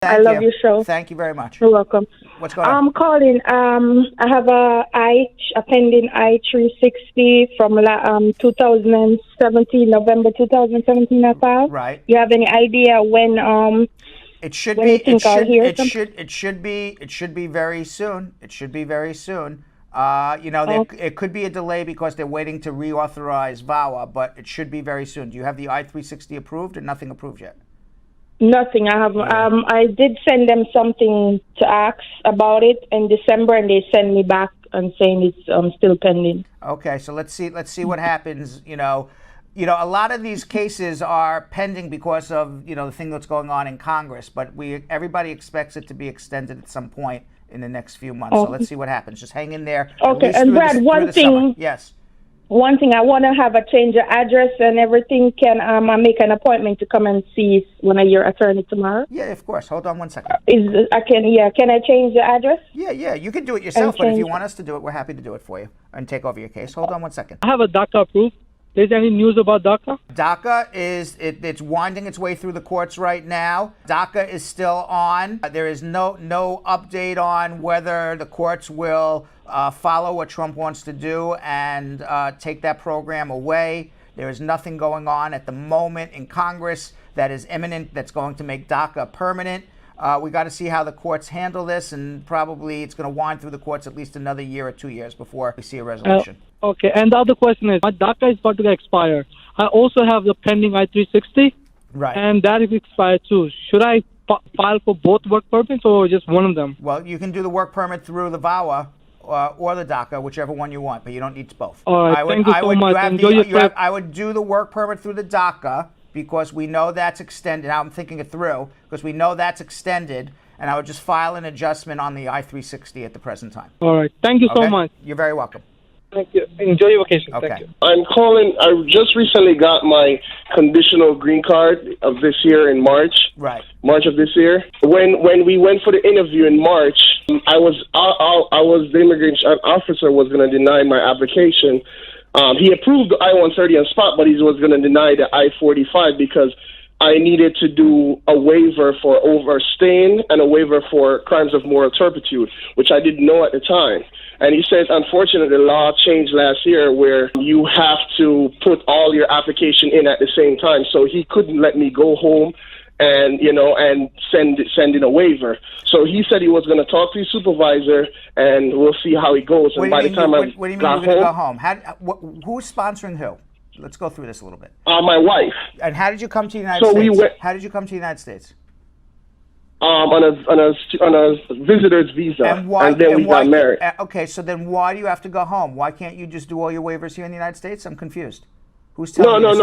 I Thank love you. your show. Thank you very much. You're welcome. What's going on? I'm calling. I have a pending I-360 from 2017, November 2017. I filed. Right. You have any idea when? It should when be. you think I'll hear It something? should be very soon. It should be very soon. It could be a delay because they're waiting to reauthorize VAWA, but it should be very soon. Do you have the I-360 approved or nothing approved yet? Nothing. I have. I did send them something to ask about it in December, and they sent me back and saying it's still pending. Okay, so let's see what happens. A lot of these cases are pending because of the thing that's going on in Congress, but everybody expects it to be extended at some point in the next few months. So let's see what happens. Just hang in there. Okay, and Brad, one thing. Yes. One thing, I want to have a change of address and everything. Can I make an appointment to come and see one of your attorney tomorrow? Yeah, of course. Hold on one second. Can I change the address? Yeah. You can do it yourself, but if you want us to do it, we're happy to do it for you and take over your case. Hold on one second. I have a DACA approved. Is there any news about DACA? DACA it's winding its way through the courts right now. DACA is still on. There is no update on whether the courts will follow what Trump wants to do and take that program away. There is nothing going on at the moment in Congress that is imminent that's going to make DACA permanent. We got to see how the courts handle this, and probably it's going to wind through the courts at least another year or 2 years before we see a resolution. Okay, and the other question is, my DACA is about to expire. I also have the pending I-360, right? And that is expired too. Should I file for both work permits or just one of them? Well, you can do the work permit through the VAWA or the DACA, whichever one you want, but you don't need both. All right, thank you so much. Enjoy your trip. I would do the work permit through the DACA because we know that's extended. Now I'm thinking it through because we know that's extended, and I would just file an adjustment on the I-360 at the present time. All right, thank you so much. You're very welcome. Thank you. Enjoy your vacation. Okay. Thank you. I'm calling. I just recently got my conditional green card of this year in March. Right. March of this year. When we went for the interview in March, the immigration officer was going to deny my application. He approved the I-130 on spot, but he was going to deny the I-45 because I needed to do a waiver for overstaying and a waiver for crimes of moral turpitude, which I didn't know at the time. And he says, unfortunately, the law changed last year where you have to put all your application in at the same time. So he couldn't let me go home and send in a waiver. So he said he was going to talk to his supervisor, and we'll see how it goes. And by the time I got home, what do you mean you're going to go home? Who's sponsoring who? Let's go through this a little bit. My wife. And how did you come to the United States? How did you come to the United States? On a visitor's visa, and then we got married. Okay, so then why do you have to go home? Why can't you just do all your waivers here in the United States? I'm confused. Who's telling you?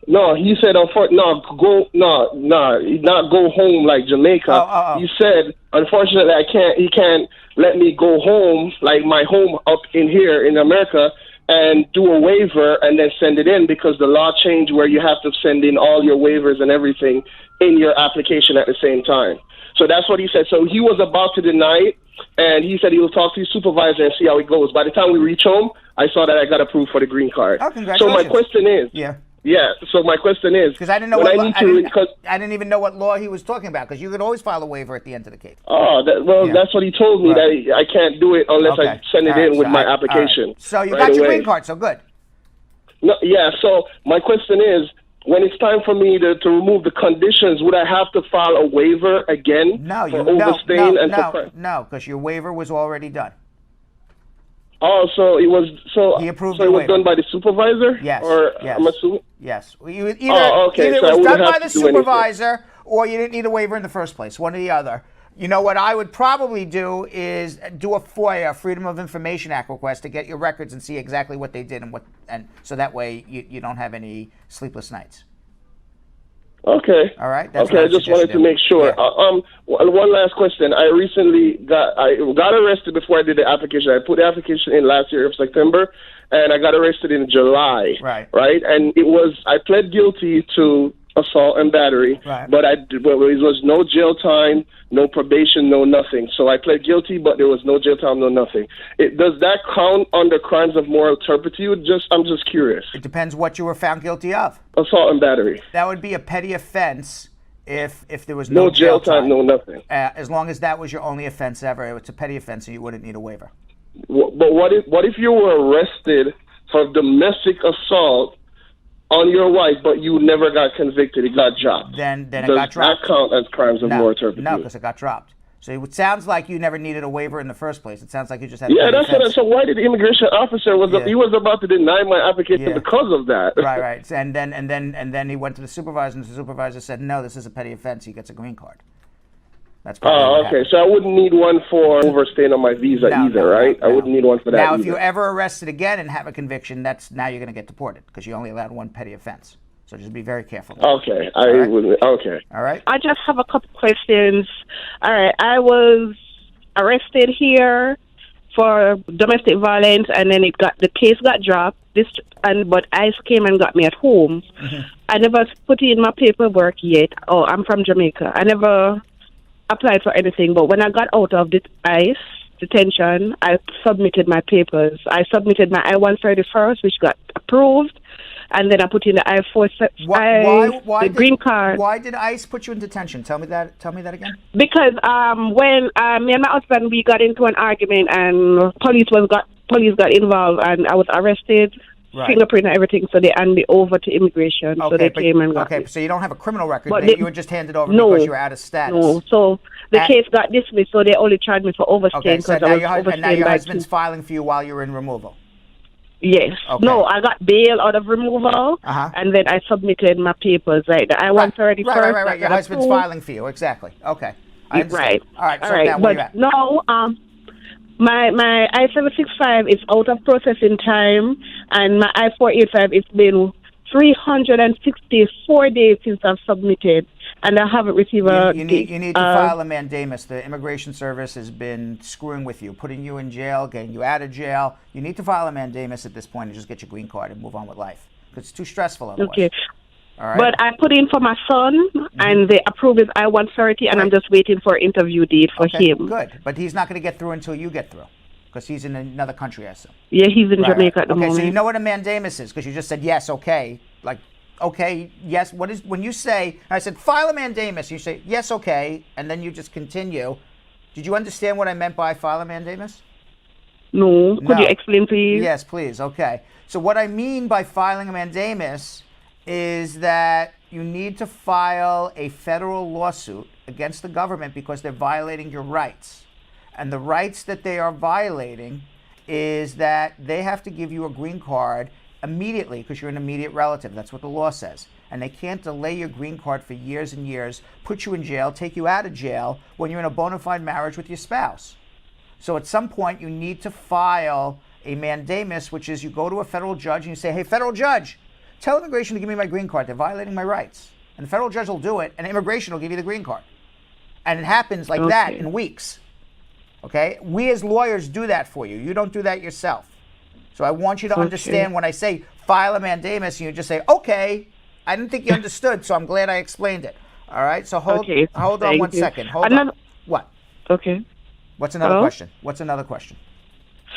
No. He said, not go home like Jamaica. He said, unfortunately, he can't let me go home, like my home up in here in America, and do a waiver and then send it in because the law changed where you have to send in all your waivers and everything in your application at the same time. So that's what he said. So he was about to deny it, and he said he will talk to his supervisor and see how it goes. By the time we reach home, I saw that I got approved for the green card. Oh, congratulations. So my question is, so my question is, because I didn't know I didn't even know what law he was talking about, because you could always file a waiver at the end of the case. That's what he told me, that I can't do it unless I send it in with my application. Right. So you got your green card, so good. No, so my question is, when it's time for me to remove the conditions, would I have to file a waiver again for overstaying? No, because your waiver was already done. Oh, so it was he approved so it was done by the supervisor? Yes. I'm assuming? Yes. Either so it was done by the supervisor or you didn't need a waiver in the first place, one or the other. You know, what I would probably do is do a FOIA, Freedom of Information Act request, to get your records and see exactly what they did and so that way you don't have any sleepless nights. Okay. All right. I just wanted to make sure. Yeah. One last question. I recently got arrested before I did the application. I put the application in last year of September, and I got arrested in July. Right. Right. And I pled guilty to assault and battery. Right. But it was no jail time, no probation, no nothing. So I pled guilty, but there was no jail time, no nothing. Does that count under crimes of moral turpitude? I'm just curious. It depends what you were found guilty of. Assault and battery. That would be a petty offense if there was No jail time, no nothing. As long as that was your only offense ever, it's a petty offense, and you wouldn't need a waiver. But what if you were arrested for domestic assault on your wife, but you never got convicted? It got dropped. Then it Does got dropped. that count as crimes of moral turpitude? No, because it got dropped. So it sounds like you never needed a waiver in the first place. It sounds like you just had. Yeah, that's what. So why did the immigration officer he was about to deny my application because of that? Right. And then he went to the supervisor, and the supervisor said, "No, this is a petty offense. He gets a green card." That's probably okay. So I wouldn't need one for overstaying on my visa either, right? I wouldn't need one for that. Now, either. if you're ever arrested again and have a conviction, now you're going to get deported because you only allowed one petty offense. So just be very careful. Okay, okay. All right. I just have a couple questions. All right, I was arrested here for domestic violence, and then the case got dropped. But ICE came and got me at home. Mm-hmm. I never put in my paperwork yet. Oh, I'm from Jamaica. I never applied for anything. But when I got out of the ICE detention, I submitted my papers. I submitted my I-130 first, which got approved. And then I put in the I-4, green card. Why did ICE put you in detention? Tell me that again. Because when me and my husband, we got into an argument, and police got involved, and I was arrested, fingerprint and everything. So they handed me over to immigration. So they came and got me. So you don't have a criminal record. You were just handed over because you were out of status. No. So the case got dismissed. So they only charged me for overstaying because I was overstaying. And now your husband's filing for you while you were in removal. Yes. Okay. No, I got bail out of removal, and then I submitted my papers, the I-130 first. Right. Your husband's filing for you, exactly. Okay. I understand. Right. All right, so now where you at? No, my I-765 is out of processing time, and my I-485, it's been 364 days since I've submitted, and I haven't received you need to file a mandamus. The Immigration Service has been screwing with you, putting you in jail, getting you out of jail. You need to file a mandamus at this point and just get your green card and move on with life, because it's too stressful otherwise. Okay. All right. But I put in for my son, and they approved his I-130, and I'm just waiting for an interview date for him. Good, but he's not going to get through until you get through, because he's in another country, I assume. Yeah, he's in Jamaica at the moment. Okay, so you know what a mandamus is, because you just said yes, okay. Like, okay, yes. When you say, I said, file a mandamus, you say, yes, okay, and then you just continue. Did you understand what I meant by file a mandamus? No. Could you explain, please? Yes, please. Okay. So what I mean by filing a mandamus is that you need to file a federal lawsuit against the government because they're violating your rights. And the rights that they are violating is that they have to give you a green card immediately because you're an immediate relative. That's what the law says. And they can't delay your green card for years and years, put you in jail, take you out of jail when you're in a bona fide marriage with your spouse. So at some point you need to file a mandamus, which is you go to a federal judge and you say, hey, federal judge, tell immigration to give me my green card. They're violating my rights. And the federal judge will do it, and immigration will give you the green card. And it happens like that in weeks. Okay? We as lawyers do that for you. You don't do that yourself. So I want you to understand when I say file a mandamus, you just say, okay, I didn't think you understood, so I'm glad I explained it. All right? So hold on one second. Hold on. What? Okay. What's another question? What's another question?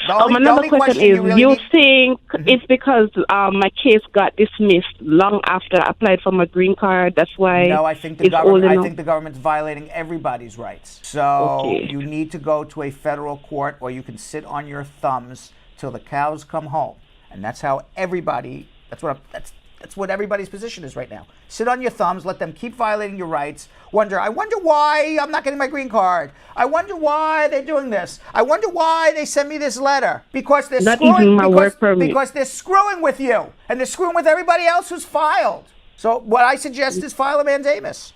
Another question is, you think it's because my case got dismissed long after I applied for my green card? That's why. No, I think the government's violating everybody's rights. So you need to go to a federal court, or you can sit on your thumbs till the cows come home, and that's how everybody. That's what everybody's position is right now. Sit on your thumbs, let them keep violating your rights. I wonder why I'm not getting my green card. I wonder why they're doing this. I wonder why they send me this letter. Because they're because they're screwing with you. And they're screwing with everybody else who's filed. So what I suggest is file a mandamus.